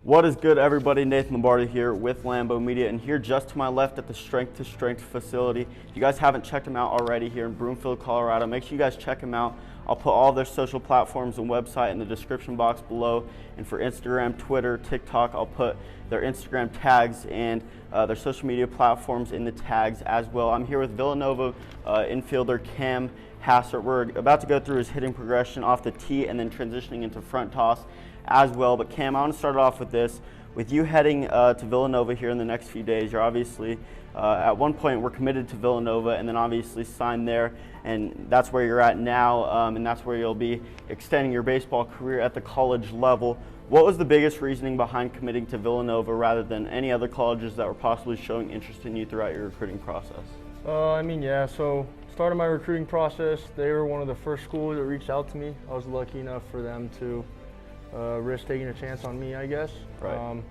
What is good, everybody? Nathan Lombardi here with Lambo Media, and here just to my left at the Strength to Strength facility. If you guys haven't checked them out already here in Broomfield, Colorado, make sure you guys check them out. I'll put all their social platforms and website in the description box below. And for Instagram, Twitter, TikTok, I'll put their Instagram tags and their social media platforms in the tags as well. I'm here with Villanova Infielder Cam Hassert. We're about to go through his hitting progression off the tee and then transitioning into front toss as well. But Cam, I want to start off with this. With you heading to Villanova here in the next few days, you're obviously, at one point we're committed to Villanova and then obviously signed there, and that's where you're at now, and that's where you'll be extending your baseball career at the college level. What was the biggest reasoning behind committing to Villanova rather than any other colleges that were possibly showing interest in you throughout your recruiting process? So starting my recruiting process, they were one of the first schools that reached out to me. I was lucky enough for them to risk taking a chance on me, I guess. Right.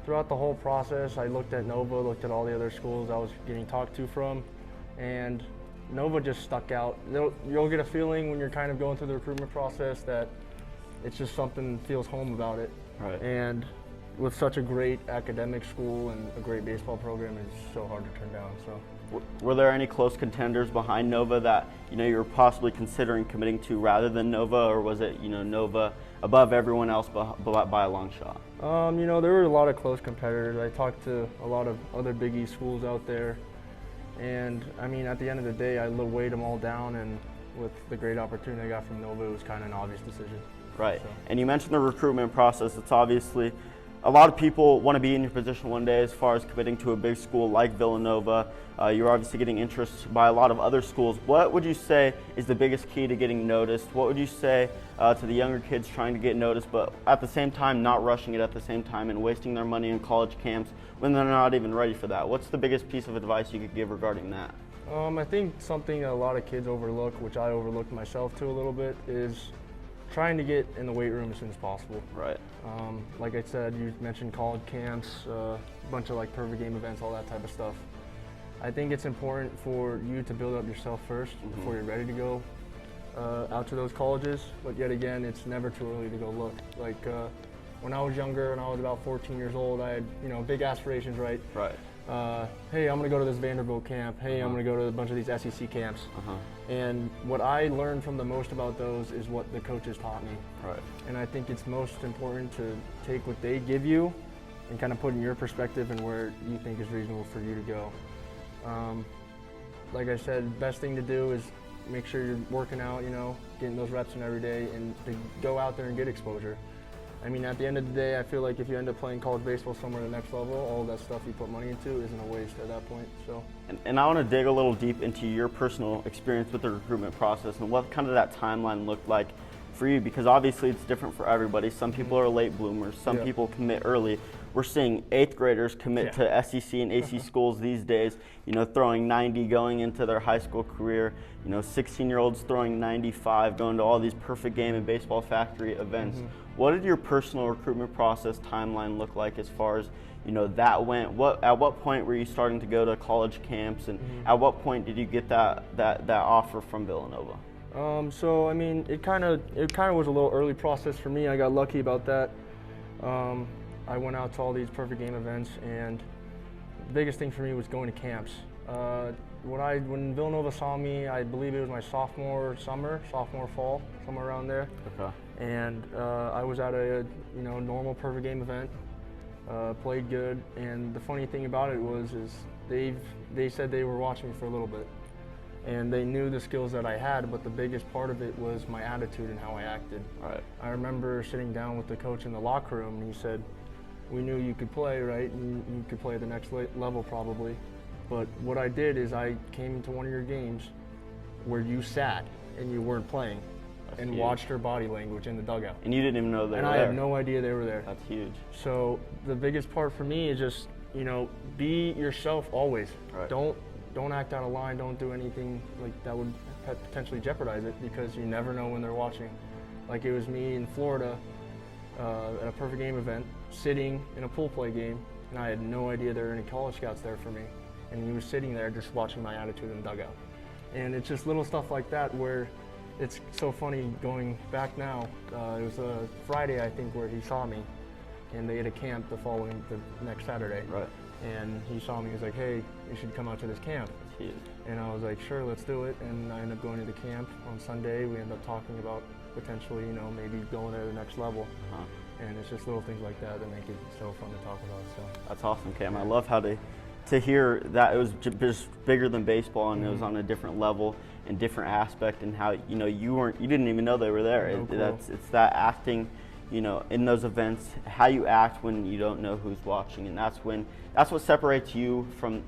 Throughout the whole process, I looked at Nova, looked at all the other schools I was getting talked to from, and Nova just stuck out. You'll get a feeling when you're kind of going through the recruitment process that it's just something feels home about it. Right. And with such a great academic school and a great baseball program, it's so hard to turn down. So. Were there any close contenders behind Nova that you were possibly considering committing to rather than Nova, or was it Nova above everyone else by a long shot? There were a lot of close competitors. I talked to a lot of other Big East schools out there, and at the end of the day, I weighed them all down, and with the great opportunity I got from Nova, it was kind of an obvious decision. Right. So. And you mentioned the recruitment process. It's obviously a lot of people want to be in your position one day as far as committing to a big school like Villanova. You're obviously getting interest by a lot of other schools. What would you say is the biggest key to getting noticed? What would you say to the younger kids trying to get noticed, but at the same time not rushing it at the same time and wasting their money in college camps when they're not even ready for that? What's the biggest piece of advice you could give regarding that? I think something that a lot of kids overlook, which I overlooked myself too a little bit, is trying to get in the weight room as soon as possible. Right. Like I said, you mentioned college camps, a bunch of perfect game events, all that type of stuff. I think it's important for you to build up yourself first before you're ready to go out to those colleges. But yet again, it's never too early to go look. When I was younger, when I was about 14 years old, I had big aspirations, right? Right. Hey, I'm going to go to this Vanderbilt camp. Hey, I'm going to go to a bunch of these SEC camps. And what I learned from the most about those is what the coaches taught me. Right. And I think it's most important to take what they give you and kind of put in your perspective and where you think is reasonable for you to go. Like I said, best thing to do is make sure you're working out, getting those reps in every day, and to go out there and get exposure. At the end of the day, I feel like if you end up playing college baseball somewhere at the next level, all that stuff you put money into isn't a waste at that point. So. And I want to dig a little deep into your personal experience with the recruitment process and what kind of that timeline looked like for you, because obviously it's different for everybody. Some people are late bloomers, some people commit early. We're seeing 8th graders commit to SEC and AC schools these days, throwing 90 going into their high school career, 16-year-olds throwing 95, going to all these perfect game and baseball factory events. What did your personal recruitment process timeline look like as far as that went? At what point were you starting to go to college camps, and at what point did you get that offer from Villanova? It kind of was a little early process for me. I got lucky about that. I went out to all these perfect game events, and the biggest thing for me was going to camps. When Villanova saw me, I believe it was my sophomore fall, somewhere around there. Okay. And I was at a normal perfect game event, played good, and the funny thing about it is they said they were watching me for a little bit, and they knew the skills that I had, but the biggest part of it was my attitude and how I acted. Right. I remember sitting down with the coach in the locker room, and he said, "We knew you could play, right? And you could play at the next level probably. But what I did is I came to one of your games where you sat and you weren't playing, and watched her body language in the dugout. And you didn't even know they were there. And I had no idea they were there. That's huge. So the biggest part for me is just, be yourself always. Right. Don't act out of line. Don't do anything that would potentially jeopardize it, because you never know when they're watching. Like it was me in Florida at a perfect game event, sitting in a pool play game, and I had no idea there were any college scouts there for me. And he was sitting there just watching my attitude in the dugout. And it's just little stuff like that where it's so funny going back now. It was a Friday, I think, where he saw me. and they had a camp the next Saturday. Right. And he saw me, he was like, hey, you should come out to this camp. Jeez. And I was like, sure, let's do it. And I ended up going to the camp on Sunday. We ended up talking about potentially, maybe going to the next level. Uh-huh. And it's just little things like that that make it so fun to talk about. So That's awesome, Cam. I love how to hear that it was just bigger than baseball, and it was on a different level and different aspect, and how you didn't even know they were there. No clue. It's that acting, in those events, how you act when you don't know who's watching, and that's what separates you from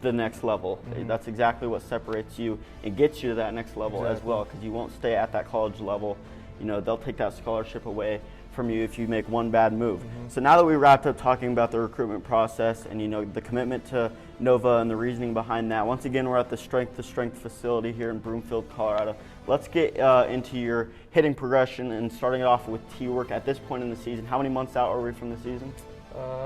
the next level. That's exactly what separates you and gets you to that next level as well, because you won't stay at that college level. They'll take that scholarship away from you if you make one bad move. So now that we wrapped up talking about the recruitment process and the commitment to Nova and the reasoning behind that, once again we're at the Strength to Strength facility here in Broomfield, Colorado. Let's get into your hitting progression and starting it off with tee work at this point in the season. How many months out are we from the season?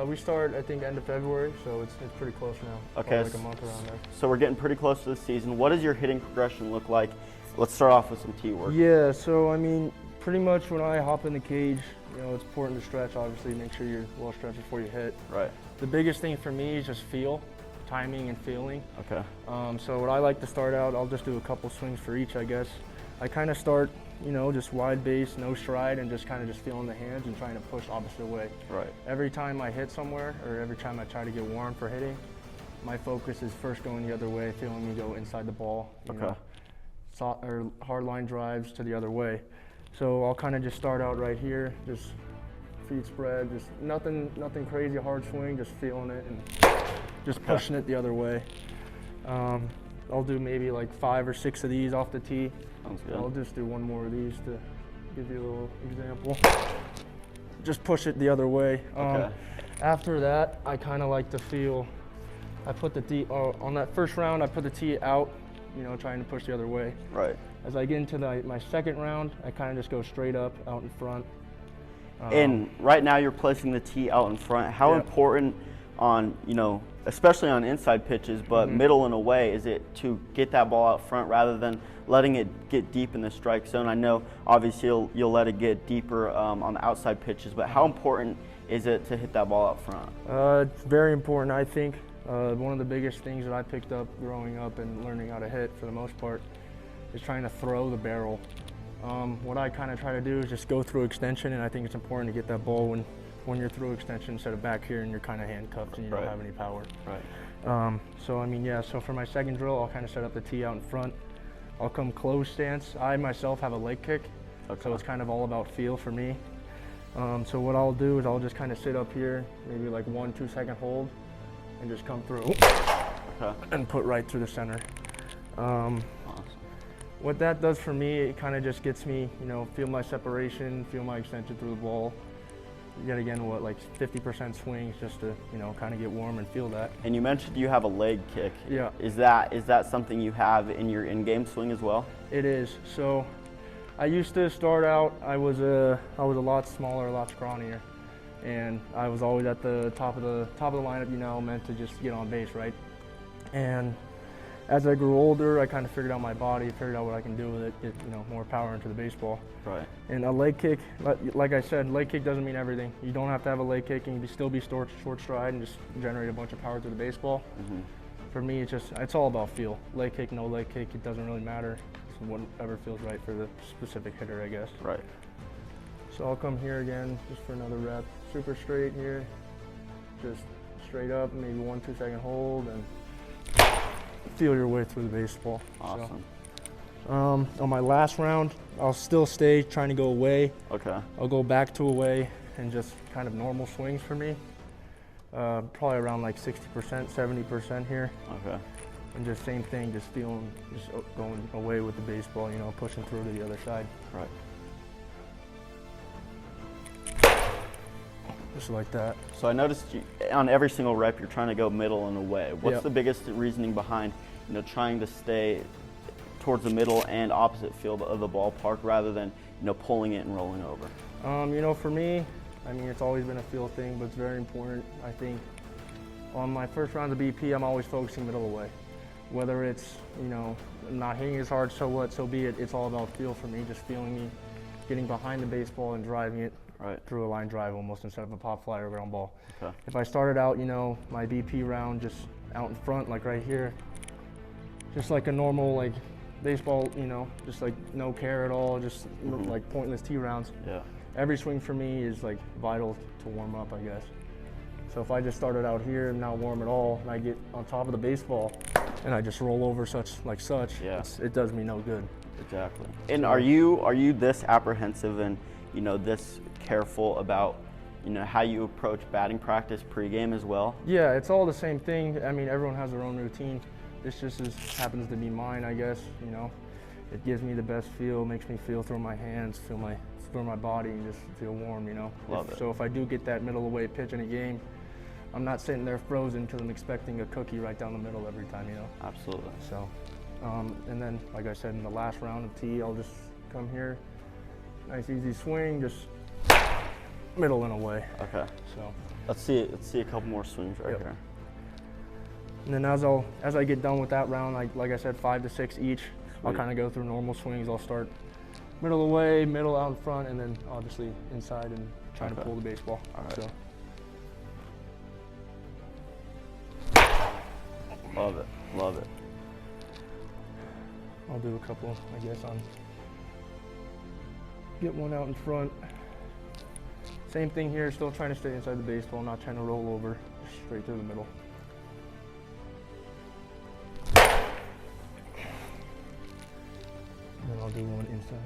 We start, I think, end of February, so it's pretty close now. Okay. Like a month around there. So we're getting pretty close to the season. What does your hitting progression look like? Let's start off with some tee work. Yeah, so pretty much when I hop in the cage, it's important to stretch, obviously, make sure you're well stretched before you hit. Right. The biggest thing for me is just timing and feeling. Okay. So what I like to start out, I'll just do a couple swings for each, I guess. I kind of start, just wide base, no stride, and just feeling the hands and trying to push opposite way. Right. Every time I hit somewhere, or every time I try to get warm for hitting, my focus is first going the other way, feeling me go inside the ball. Or hard line drives to the other way. So I'll kind of just start out right here, just feet spread, just nothing crazy, hard swing, just feeling it and just pushing it the other way. I'll do maybe like 5 or 6 of these off the tee. Sounds good. I'll just do one more of these to give you a little example. Just push it the other way. After that, I kind of like to feel, I put the tee, on that first round, I put the tee out, trying to push the other way. Right. As I get into my second round, I kind of just go straight up, out in front. And right now you're placing the tee out in front. How important on, especially on inside pitches, but middle and away, is it to get that ball out front rather than letting it get deep in the strike zone? I know obviously you'll let it get deeper on the outside pitches, but how important is it to hit that ball out front? It's very important, I think. One of the biggest things that I picked up growing up and learning how to hit for the most part is trying to throw the barrel. What I kind of try to do is just go through extension, and I think it's important to get that ball when you're through extension instead of back here and you're kind of handcuffed and you don't have any power. Right. So for my second drill, I'll kind of set up the tee out in front. I'll come closed stance. I myself have a leg kick, so it's kind of all about feel for me. So what I'll do is I'll just kind of sit up here, maybe like 1-2 second hold, and just come through and put right through the center. What that does for me, it kind of just gets me, feel my separation, feel my extension through the ball. Yet again, like 50% swings just to, kind of get warm and feel that. And you mentioned you have a leg kick. Yeah. Is that something you have in your in-game swing as well? It is. So I used to start out, I was a lot smaller, a lot scrawnier. And I was always at the top of the lineup, meant to just get on base, right? And as I grew older, I kind of figured out my body, figured out what I can do with it, get more power into the baseball. Right. And a leg kick, like I said, leg kick doesn't mean everything. You don't have to have a leg kick, and you can still be short stride and just generate a bunch of power through the baseball. For me, it's all about feel. Leg kick, no leg kick, it doesn't really matter. It's whatever feels right for the specific hitter, I guess. Right. So I'll come here again, just for another rep. Super straight here, just straight up, maybe 1-2 second hold, and feel your way through the baseball. Awesome. So, on my last round, I'll still stay trying to go away. Okay. I'll go back to away and just kind of normal swings for me. Probably around like 60%, 70% here. Okay. And just same thing, just going away with the baseball, pushing through to the other side. Right. Just like that. So I noticed on every single rep you're trying to go middle and away. What's the biggest reasoning behind trying to stay towards the middle and opposite field of the ballpark rather than pulling it and rolling over? For me, it's always been a feel thing, but it's very important. I think on my first round of BP, I'm always focusing middle away. Whether it's not hitting as hard, so what, so be it. It's all about feel for me, just feeling me getting behind the baseball and driving it Right. threw a line drive almost instead of a pop fly or ground ball. Okay. If I started out, my BP round just out in front, like right here, just like a normal like baseball, just like no care at all, just like pointless tee rounds. Yeah. Every swing for me is like vital to warm up, I guess. So if I just started out here and not warm at all, and I get on top of the baseball, and I just roll over such, Yeah. it does me no good. Exactly. And are you this apprehensive and this careful about how you approach batting practice pregame as well? Yeah, it's all the same thing. I mean, everyone has their own routine. This just happens to be mine, I guess. It gives me the best feel, makes me feel through my hands, feel through my body, and just feel warm. Love it. So if I do get that middle of the way pitch in a game, I'm not sitting there frozen because I'm expecting a cookie right down the middle every time. Absolutely. So, and then, like I said, in the last round of tee, I'll just come here, nice easy swing, just middle and away. Okay. So Let's see a couple more swings right here. And then as I get done with that round, like I said, 5 to 6 each, I'll kind of go through normal swings. I'll start middle away, middle out in front, and then obviously inside and trying to pull the baseball. All right. So. Love it. Love it. I'll do a couple, I guess, get one out in front. Same thing here, still trying to stay inside the baseball, not trying to roll over, just straight through the middle. And then I'll do one inside.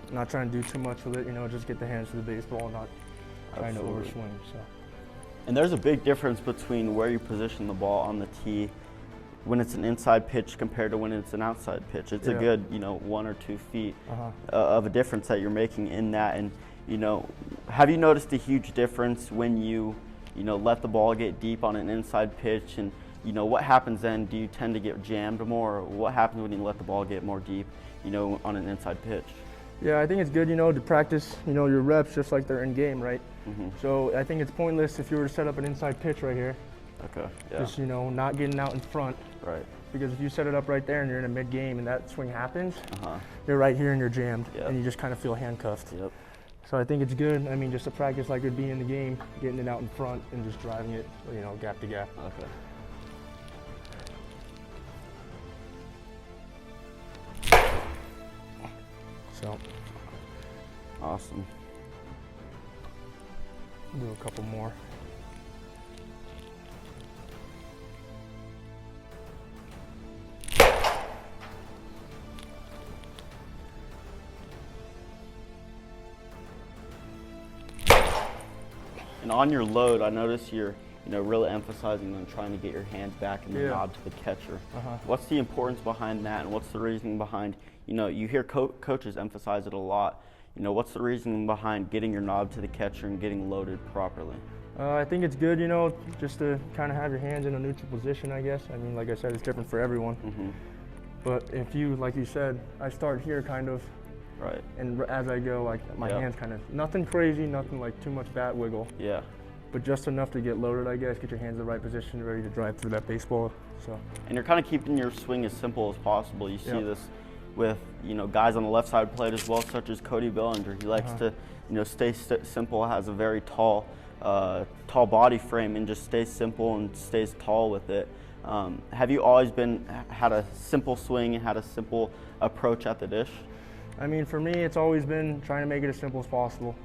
Not trying to do too much with it, just get the hands to the baseball, not trying to overswing. So. And there's a big difference between where you position the ball on the tee when it's an inside pitch compared to when it's an outside pitch. It's a good, 1 or 2 feet of a difference that you're making in that. And, have you noticed a huge difference when you, let the ball get deep on an inside pitch? And, what happens then? Do you tend to get jammed more? Or what happens when you let the ball get more deep, on an inside pitch? Yeah, I think it's good, to practice, your reps just like they're in game, right? So I think it's pointless if you were to set up an inside pitch right here. Okay. Yeah. Just, not getting out in front. Right. Because if you set it up right there and you're in a mid-game and that swing happens, you're right here and you're jammed, and you just kind of feel handcuffed. Yep. So I think it's good. I mean, just to practice like it'd be in the game, getting it out in front and just driving it, gap to gap. Okay. So. Awesome. Do a couple more. And on your load, I notice you're, really emphasizing on trying to get your hands back in the knob to the catcher. What's the importance behind that, and what's the reasoning behind, you hear coaches emphasize it a lot. What's the reasoning behind getting your knob to the catcher and getting loaded properly? I think it's good, just to kind of have your hands in a neutral position, I guess. I mean, like I said, it's different for everyone. But if you, like you said, I start here kind of. Right. And as I go, like my hands kind of, nothing crazy, nothing like too much bat wiggle. Yeah. But just enough to get loaded, I guess, get your hands in the right position, ready to drive through that baseball. So. And you're kind of keeping your swing as simple as possible. You see this with, guys on the left side of the plate as well, such as Cody Bellinger. He likes to, stay simple, has a very tall body frame, and just stays simple and stays tall with it. Have you always had a simple swing and had a simple approach at the dish? I mean, for me, it's always been trying to make it as simple as possible.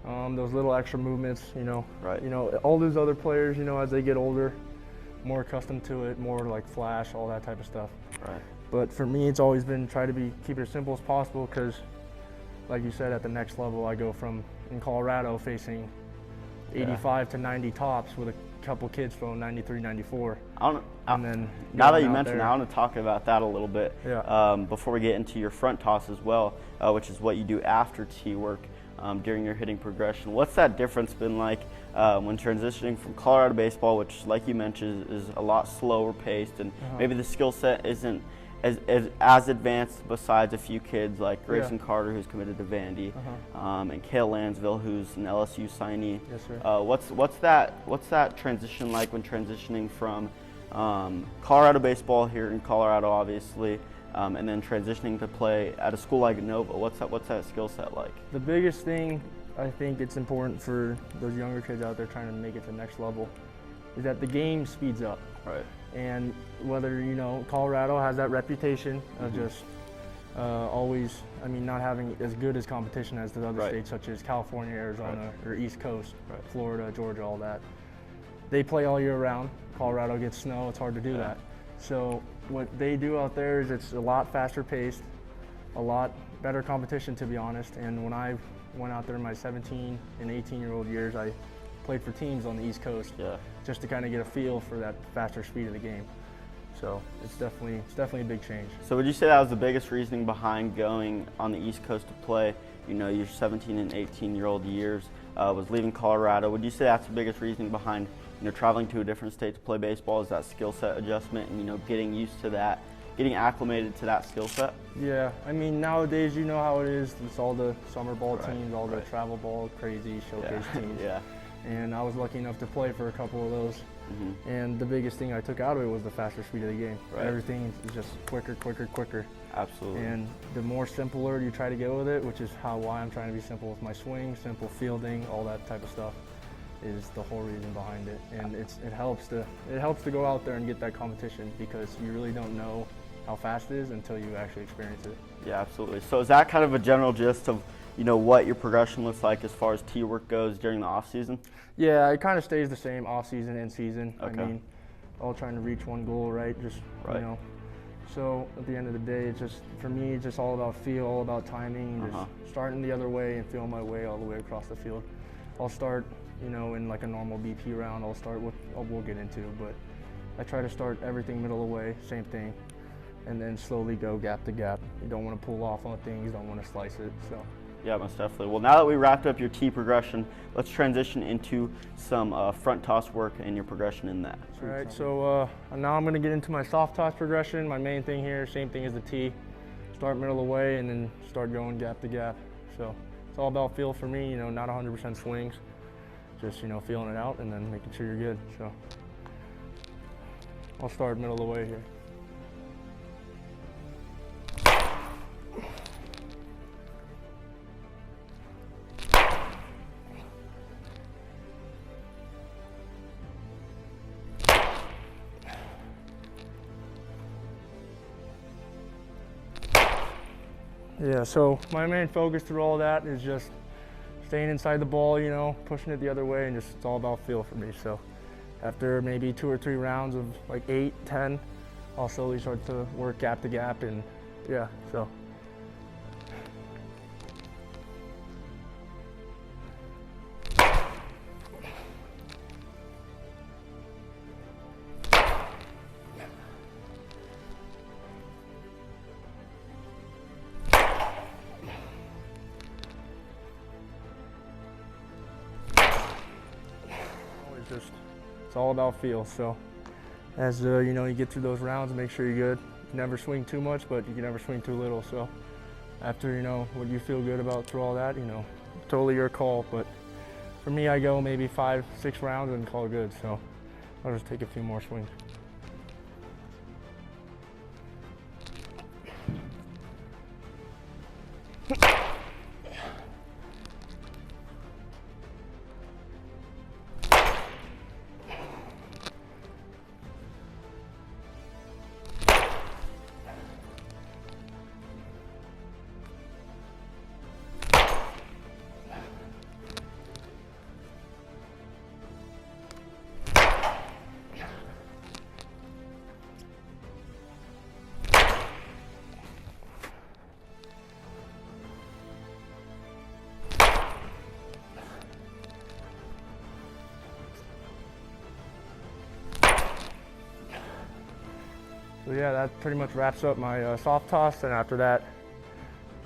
Those little extra movements, Right. All those other players, as they get older, more accustomed to it, more like flash, all that type of stuff. Right. But for me, it's always been try to keep it as simple as possible because, like you said, at the next level, I go from in Colorado facing 85 to 90 tops with a couple kids throwing 93, 94. And then now that you mentioned, I want to talk about that a little bit before we get into your front toss as well, which is what you do after tee work during your hitting progression. What's that difference been like when transitioning from Colorado baseball, which, like you mentioned, is a lot slower paced, and maybe the skill set isn't as advanced, besides a few kids like Grayson Yeah. Carter, who's committed to Vandy, and Kale Lansville, who's an LSU signee. Yes, sir. What's that transition like when transitioning from Colorado baseball here in Colorado, obviously, and then transitioning to play at a school like Nova? What's that skill set like? The biggest thing I think it's important for those younger kids out there trying to make it to the next level is that the game speeds up. Right. And whether, Colorado has that reputation of just always, not having as good as competition as the other Right. states, such as California, Arizona, or East Coast, Right. Florida, Georgia, all that. They play all year round. Colorado gets snow, it's hard to do Yeah. that. So what they do out there is it's a lot faster paced, a lot better competition, to be honest. And when I went out there in my 17 and 18-year-old years, I played for teams on the East Coast, Yeah. just to kind of get a feel for that faster speed of the game. So it's definitely a big change. So would you say that was the biggest reasoning behind going on the East Coast to play, your 17 and 18-year-old years, was leaving Colorado? Would you say that's the biggest reasoning behind, traveling to a different state to play baseball, is that skill set adjustment and, getting used to that, getting acclimated to that skill set? Yeah, nowadays you know how it is. It's all the summer ball Right, teams, all the right. travel ball, crazy showcase teams. Yeah. And I was lucky enough to play for a couple of those. And the biggest thing I took out of it was the faster speed of the game. Right. Everything is just quicker, quicker, quicker. Absolutely. And the more simpler you try to get with it, which is why I'm trying to be simple with my swing, simple fielding, all that type of stuff, is the whole reason behind it. And it helps to go out there and get that competition, because you really don't know how fast it is until you actually experience it. Yeah, absolutely. So is that kind of a general gist of what your progression looks like as far as tee work goes during the off season? Yeah, it kind of stays the same off season and season. Okay. All trying to reach one goal, right? Right. So at the end of the day, for me, it's just all about feel, all about timing, and just starting the other way and feeling my way all the way across the field. I'll start, in like a normal BP round. I'll start with, we'll get into, but I try to start everything middle of the way, same thing, and then slowly go gap to gap. You don't want to pull off on things, don't want to slice it. So. Yeah, most definitely. Well, now that we wrapped up your tee progression, let's transition into some front toss work and your progression in that. All right, so now I'm going to get into my soft toss progression. My main thing here, same thing as the tee. Start middle of the way and then start going gap to gap. So it's all about feel for me, not 100% swings. Just, feeling it out and then making sure you're good. So I'll start middle of the way here. Yeah, so my main focus through all that is just staying inside the ball, pushing it the other way, and it's all about feel for me. So after maybe 2 or 3 rounds of like 8, 10, I'll slowly start to work gap to gap, and yeah, so. It's all about feel. So as you get through those rounds, make sure you're good. Never swing too much, but you can never swing too little. So after what you feel good about through all that, totally your call. But for me, I go maybe 5, 6 rounds and call it good. So I'll just take a few more swings. So yeah, that pretty much wraps up my soft toss, and after that,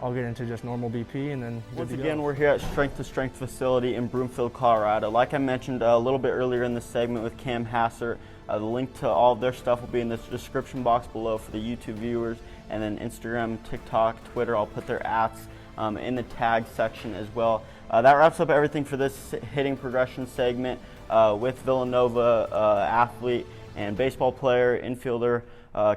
I'll get into just normal BP and then good Once to go. again, we're here at Strength to Strength facility in Broomfield, Colorado. Like I mentioned a little bit earlier in the segment with Cam Hassert, The link to all of their stuff will be in the description box below for the YouTube viewers, and then Instagram, TikTok, Twitter, I'll put their ats in the tag section as well. That wraps up everything for this hitting progression segment with Villanova athlete and baseball player, infielder,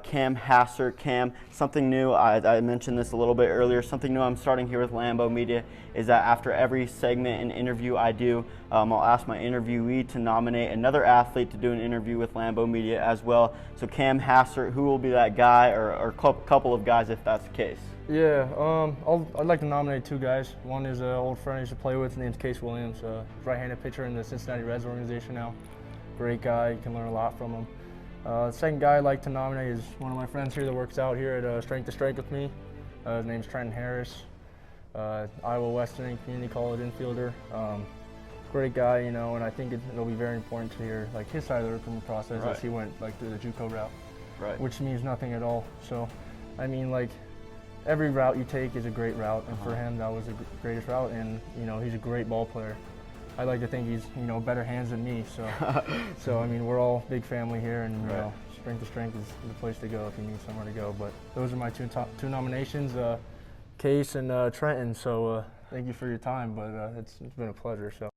Cam Hassert. Cam, something new, I mentioned this a little bit earlier, something new I'm starting here with Lambo Media is that after every segment and interview I do, I'll ask my interviewee to nominate another athlete to do an interview with Lambo Media as well. So Cam Hassert, who will be that guy, or a couple of guys if that's the case? Yeah, I'd like to nominate 2 guys. One is an old friend I used to play with, named Case Williams, right-handed pitcher in the Cincinnati Reds organization now. Great guy, you can learn a lot from him. The second guy I'd like to nominate is one of my friends here that works out here at Strength to Strength with me. His name's Trenton Harris, Iowa Western Community College infielder. Great guy, you know, and I think it'll be very important to hear like his side of the recruitment process as he went like through the JUCO route, which means nothing at all. So, I mean, like every route you take is a great route, and for him that was the greatest route. And you know, he's a great ball player. I like to think he's, you know, better hands than me. So, so I mean, we're all big family here, and you know, Strength to Strength is the place to go if you need somewhere to go. But those are my two nominations, Case and Trenton. So thank you for your time, but it's been a pleasure. So.